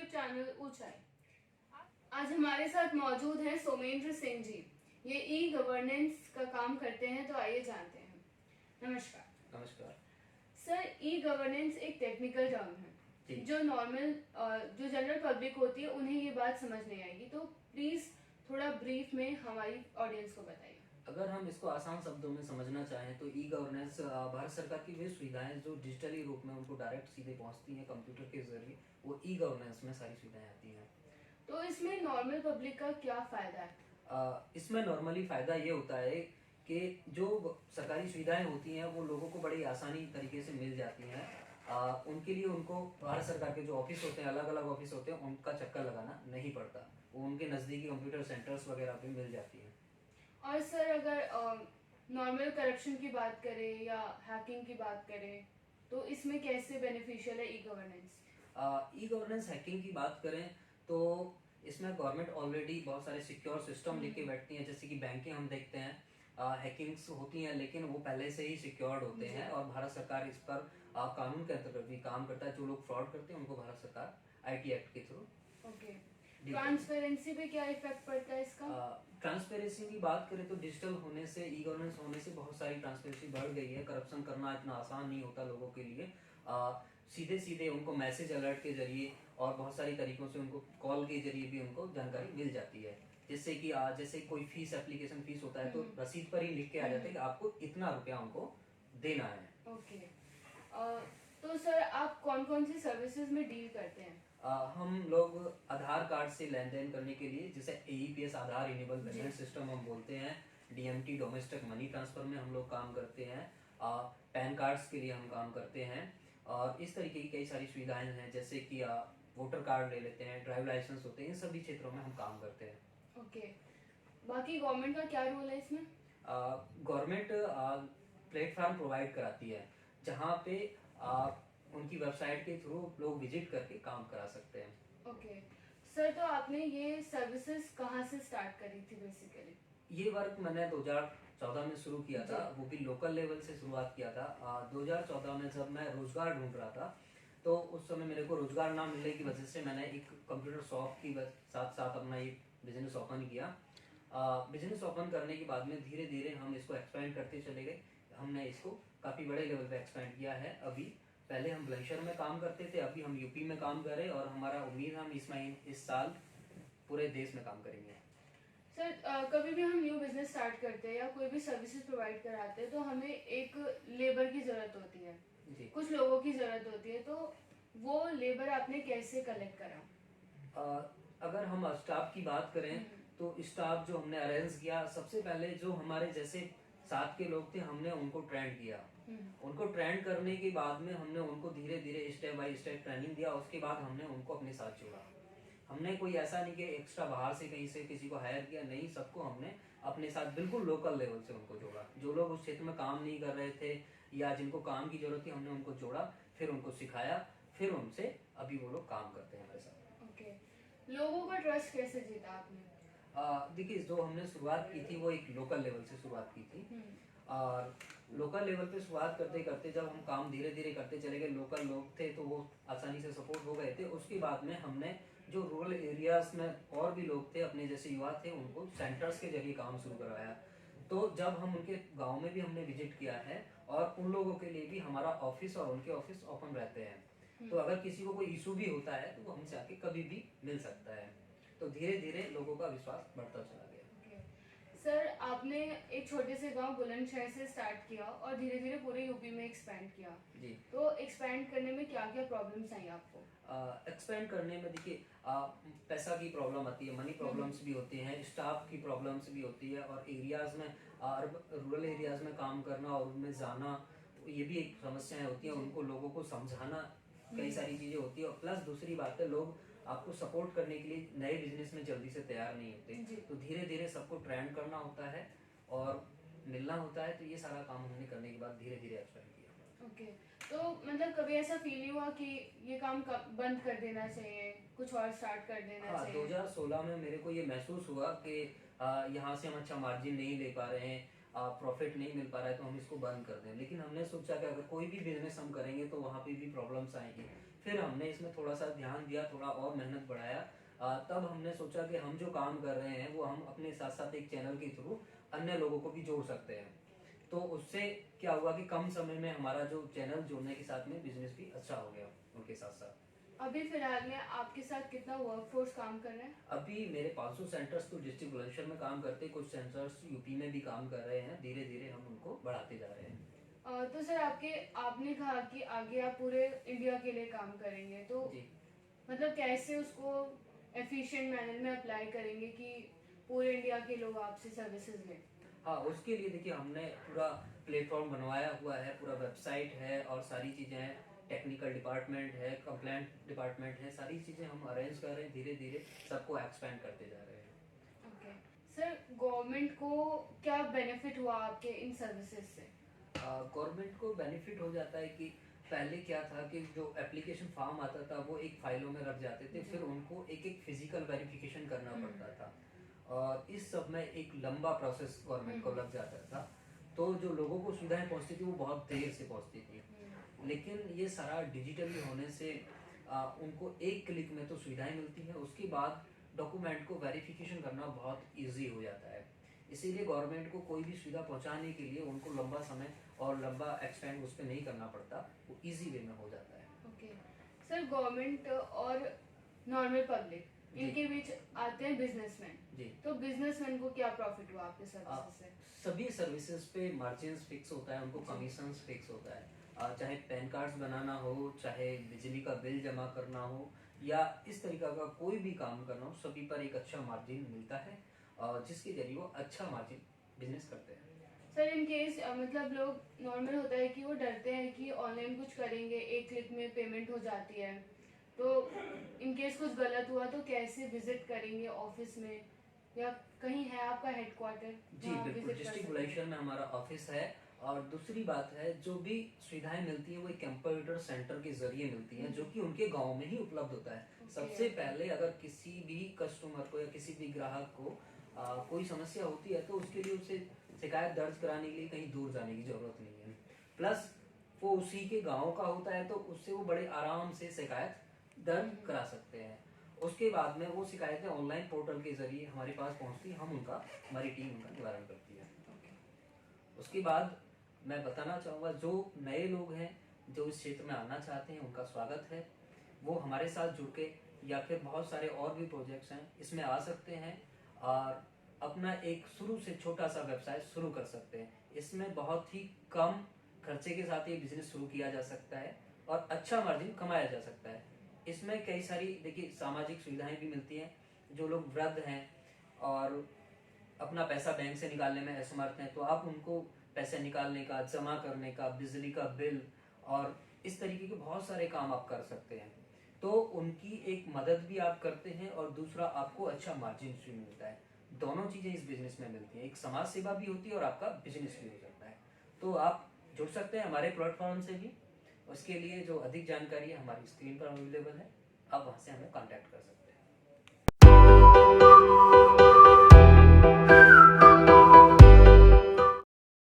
YouTube channel ऊंचाई। आज हमारे साथ मौजूद हैं सोमेंद्र सिंह जी। ये ई गवर्नेंस का काम करते हैं, तो आइए जानते हैं। नमस्कार। नमस्कार सर, ई गवर्नेंस एक टेक्निकल टर्म है जो जो जनरल पब्लिक होती है उन्हें ये बात समझ नहीं आएगी, तो प्लीज थोड़ा ब्रीफ में हमारी ऑडियंस को बताइए। अगर हम इसको आसान शब्दों में समझना चाहें तो ई गवर्नेंस भारत सरकार की वे सुविधाएं जो डिजिटली रूप में उनको डायरेक्ट सीधे पहुंचती हैं कंप्यूटर के जरिए, वो ई गवर्नेंस में सारी सुविधाएं आती हैं। तो इसमें नॉर्मल पब्लिक का क्या फायदा है? इसमें नॉर्मली फायदा ये होता है कि जो सरकारी सुविधाएं होती हैं वो लोगों को बड़ी आसानी तरीके से मिल जाती हैं। उनके लिए उनको भारत सरकार के जो ऑफिस होते हैं, अलग अलग ऑफिस होते हैं, उनका चक्कर लगाना नहीं पड़ता। वो उनके नज़दीकी कंप्यूटर सेंटर्स वगैरह पे मिल जाती हैं। और सर, अगर नॉर्मल करप्शन की बात करें या हैकिंग की बात करें तो इसमें कैसे बेनिफिशियल है e governance? E governance hacking की बात करें तो इसमें गवर्नमेंट ऑलरेडी बहुत सारे सिक्योर सिस्टम लेके बैठती है। जैसे कि बैंकें हम देखते हैं हैकिंग्स होती हैं, लेकिन वो पहले से ही सिक्योर्ड होते हैं और भारत सरकार इस पर कानून के अंतर्गत भी काम करता है। जो लोग फ्रॉड करते हैं उनको भारत सरकार आईटी एक्ट के थ्रू। ओके। ट्रांसपेरेंसी पे क्या इफेक्ट पड़ता है इसका? ट्रांसपेरेंसी की बात करें तो डिजिटल होने से, ई गवर्नेंस होने से बहुत सारी ट्रांसपेरेंसी बढ़ गई है। करप्शन करना इतना आसान नहीं होता लोगों के लिए। सीधे सीधे उनको मैसेज अलर्ट के जरिए और बहुत सारी तरीकों से उनको कॉल के जरिए भी उनको जानकारी मिल जाती है। जैसे कि जैसे कोई फीस, एप्लीकेशन फीस होता है तो रसीद पर ही लिख के आ जाता है कि आपको इतना रुपया उनको देना है। ओके। तो सर, आप कौन कौन सी सर्विसेज में डील करते हैं? हम लोग आधार कार्ड से लेन देन करने के लिए, जैसे एईपीएस आधार इनेबल पेमेंट सिस्टम हम बोलते हैं, डीएमटी डोमेस्टिक मनी ट्रांसफर में हम लोग काम करते हैं, पैन कार्ड्स के लिए हम काम करते हैं और इस तरीके की कई सारी सुविधाएं हैं। जैसे कि वोटर कार्ड ले लेते हैं, ड्राइव लाइसेंस होते हैं, इन सभी क्षेत्रों में हम काम करते हैं। ओके। बाकी गवर्नमेंट का क्या रोल है इसमें? गवर्नमेंट प्लेटफॉर्म प्रोवाइड कराती है जहाँ पे उनकी वेबसाइट के थ्रू लोग विजिट करके काम करा सकते हैं। ओके। सर, तो आपने ये सर्विसेज कहाँ से स्टार्ट करी थी बेसिकली? ये वर्क मैंने 2014 में शुरू किया था, वो भी लोकल लेवल से शुरुआत किया था। 2014 में जब मैं रोजगार ढूंढ रहा था तो उस समय मेरे को रोजगार ना मिलने की वजह से मैंने एक कंप्यूटर शॉप की साथ साथ अपना एक बिजनेस ओपन किया। बिजनेस ओपन करने के बाद में धीरे धीरे हम इसको एक्सपेंड करते चले गए। हमने इसको काफ़ी बड़े लेवल पे एक्सपेंड किया है। अभी पहले हम बुलंदशहर में काम करते थे, अभी हम यूपी में काम कर रहे हैं और हमारा उम्मीद हम इस साल पूरे देश में काम करेंगे। सर, कभी भी हम न्यू बिजनेस स्टार्ट करते हैं या कोई भी सर्विसेज प्रोवाइड कराते हैं तो हमें एक लेबर की ज़रूरत होती है जी। कुछ लोगों की ज़रूरत होती है, तो वो लेबर आपने कैसे कलेक्ट करा? अगर हम स्टाफ की बात करें तो स्टाफ जो हमने अरेंज किया, सबसे पहले जो हमारे जैसे साथ के लोग थे हमने उनको ट्रेंड किया। उनको ट्रेंड करने के बाद में हमने उनको धीरे धीरे स्टेप बाय स्टेप ट्रेनिंग दिया। उसके बाद हमने उनको अपने साथ जोड़ा। हमने कोई ऐसा नहीं कि एक्स्ट्रा बाहर से कहीं से किसी को हायर किया, नहीं, सबको हमने अपने साथ बिल्कुल लोकल लेवल से उनको जोड़ा। जो लोग उस क्षेत्र में काम नहीं कर रहे थे या जिनको काम की जरूरत थी हमने उनको जोड़ा, फिर उनको सिखाया, फिर उनसे अभी वो लोग काम करते हैं हमारे साथ। ओके। लोगों का ट्रस्ट कैसे जीता आपने? देखिए, जो हमने शुरुआत की थी वो एक लोकल लेवल से शुरुआत की थी और लोकल लेवल पे शुरुआत करते करते जब हम काम धीरे धीरे करते चले गए, लोकल लोग थे तो वो आसानी से सपोर्ट हो गए थे। उसके बाद में हमने जो रूरल एरियाज में और भी लोग थे, अपने जैसे युवा थे, उनको सेंटर्स के जरिए काम शुरू करवाया। तो जब हम उनके गांव में भी हमने विजिट किया है और उन लोगों के लिए भी हमारा ऑफिस और उनके ऑफिस ओपन रहते हैं, तो अगर किसी को कोई इशू भी होता है तो वो हमसे आके कभी भी मिल सकता है। तो धीरे धीरे लोगों का विश्वास बढ़ता चला गया। सर, आपने एक छोटे से गांव बुलंदशहर से स्टार्ट किया और धीरे धीरे पूरे यूपी में एक्सपेंड किया जी। तो एक्सपेंड करने में क्या क्या प्रॉब्लम्स आई आपको? एक्सपेंड करने में देखिए, पैसा की प्रॉब्लम आती है, मनी प्रॉब्लम्स भी होती हैं, स्टाफ की प्रॉब्लम्स भी होती है और एरियाज में, रूरल एरियाज में काम करना और उनमें जाना, ये भी एक समस्याएं होती हैं। उनको लोगों को समझाना, कई सारी चीजें होती है। और प्लस दूसरी बात है, लोग आपको सपोर्ट करने के लिए नए बिजनेस में जल्दी से तैयार नहीं होते, तो धीरे धीरे सबको ट्रेंड करना होता है और मिलना होता है। तो ये सारा काम हमने करने के बाद धीरे धीरे एक्सपेंड किया। ओके। तो मतलब कभी ऐसा फील नहीं हुआ कि ये काम बंद कर देना चाहिए, कुछ और स्टार्ट कर देना चाहिए? 2016 में मेरे को ये महसूस हुआ कि यहाँ से हम अच्छा मार्जिन नहीं ले पा रहे हैं, प्रॉफिट नहीं मिल पा रहा है तो हम इसको बंद कर दें। लेकिन हमने सोचा कि अगर कोई भी बिजनेस हम करेंगे तो वहाँ पे भी प्रॉब्लम्स आएंगी। फिर हमने इसमें थोड़ा सा ध्यान दिया, थोड़ा और मेहनत बढ़ाया। तब हमने सोचा कि हम जो काम कर रहे हैं वो हम अपने साथ साथ एक चैनल के थ्रू अन्य लोगों को भी जोड़ सकते हैं। तो उससे क्या हुआ कि कम समय में हमारा जो चैनल जोड़ने के साथ में बिजनेस भी अच्छा हो गया उनके साथ साथ। अभी फिलहाल में आपके साथ कितना वर्कफोर्स काम कर रहे हैं? अभी मेरे 500 सेंटर्स तो डिस्ट्रिक्ट बुलंदशहर में काम करते हैं, कुछ सेंटर्स यूपी में भी काम कर रहे हैं। धीरे धीरे हम उनको बढ़ाते जा रहे हैं। तो सर आपने कहा कि आगे आप पूरे इंडिया के लिए काम करेंगे, तो जी। मतलब कैसे उसको एफिशिएंट मैनर में अप्लाई करेंगे कि पूरे इंडिया के लोग आपसे सर्विसेज लें? हाँ, उसके लिए देखिए हमने पूरा प्लेटफॉर्म बनवाया हुआ है, पूरा वेबसाइट है और सारी चीज़ें हैं, टेक्निकल डिपार्टमेंट है, कंप्लेंट डिपार्टमेंट है, सारी चीज़ें हम अरेंज कर रहे हैं। धीरे धीरे सबको एक्सपेंड करते जा रहे हैं। ओके सर, गवर्नमेंट को क्या बेनिफिट हुआ आपके इन सर्विसेज से? गवर्नमेंट को बेनिफिट हो जाता है कि पहले क्या था कि जो एप्लीकेशन फॉर्म आता था वो एक फाइलों में रख जाते थे, फिर उनको एक एक फिजिकल वेरिफिकेशन करना पड़ता था और इस सब में एक लंबा प्रोसेस गवर्नमेंट को लग जाता था। तो जो लोगों को सुविधाएं पहुंचती थी वो बहुत देर से पहुंचती थी। लेकिन ये सारा डिजिटली होने से उनको एक क्लिक में तो सुविधाएं मिलती है, उसके बाद डॉक्यूमेंट को वेरिफिकेशन करना बहुत ईजी हो जाता है। इसीलिए गवर्नमेंट को कोई भी सुविधा पहुंचाने के लिए उनको लंबा समय और लंबा एक्सपेंड उस पर नहीं करना पड़ता, वो इजी वे में हो जाता है। ओके सर, गवर्नमेंट और नॉर्मल पब्लिक इनके बीच आते हैं बिजनेसमैन जी। तो बिजनेसमैन को क्या प्रॉफिट हुआ आपके सर्विसेज से? सभी सर्विसेज पे मार्जिन फिक्स होता है, उनको कमीशन फिक्स होता है। चाहे पैन कार्ड्स बनाना हो, चाहे बिजली का बिल जमा करना हो या इस तरीका का कोई भी काम करना हो, सभी पर एक अच्छा मार्जिन मिलता है जिसके जरिए वो अच्छा मार्जिन बिजनेस करते हैं। सर इन केस मतलब लोग नॉर्मल होता है कि वो डरते हैं कि ऑनलाइन कुछ करेंगे एक क्लिक में पेमेंट हो जाती है, तो इन केस कुछ गलत हुआ तो कैसे विजिट करेंगे ऑफिस में या कहीं है आपका हेडक्वार्टर? जी बिल्कुल, डिस्ट्रिक्ट बुलंदशहर में हमारा ऑफिस है। और दूसरी बात है, जो भी सुविधाएं मिलती हैं वो एक कंप्यूटर सेंटर के जरिए मिलती हैं जो कि उनके गांव में ही उपलब्ध होता है। सबसे पहले अगर किसी भी कस्टमर को या किसी भी ग्राहक को कोई समस्या होती है तो उसके लिए उसे शिकायत दर्ज कराने के लिए कहीं दूर जाने की जरूरत नहीं है। प्लस वो उसी के गांव का होता है तो उससे वो बड़े आराम से शिकायत दर्ज करा सकते हैं। उसके बाद में वो शिकायतें ऑनलाइन पोर्टल के जरिए हमारे पास पहुंचती है, हमारी टीम उनका निवारण करती है। उसके बाद मैं बताना चाहूँगा, जो नए लोग हैं जो इस क्षेत्र में आना चाहते हैं उनका स्वागत है। वो हमारे साथ जुड़ के या फिर बहुत सारे और भी प्रोजेक्ट्स हैं इसमें आ सकते हैं और अपना एक शुरू से छोटा सा व्यवसाय शुरू कर सकते हैं। इसमें बहुत ही कम खर्चे के साथ ये बिजनेस शुरू किया जा सकता है और अच्छा मार्जिन कमाया जा सकता है। इसमें कई सारी देखिए सामाजिक सुविधाएं भी मिलती हैं। जो लोग वृद्ध हैं और अपना पैसा बैंक से निकालने में असमर्थ हैं तो आप उनको पैसे निकालने का, जमा करने का, बिजली का बिल और इस तरीके के बहुत सारे काम आप कर सकते हैं। तो उनकी एक मदद भी आप करते हैं और दूसरा आपको अच्छा मार्जिन भी मिलता है। दोनों चीज़ें इस बिजनेस में मिलती हैं, एक समाज सेवा भी होती है और आपका बिजनेस भी हो सकता है। तो आप जुड़ सकते हैं हमारे प्लेटफॉर्म से भी। उसके लिए जो अधिक जानकारी है हमारी स्क्रीन पर अवेलेबल है, आप वहाँ से हमें कॉन्टैक्ट कर सकते हैं।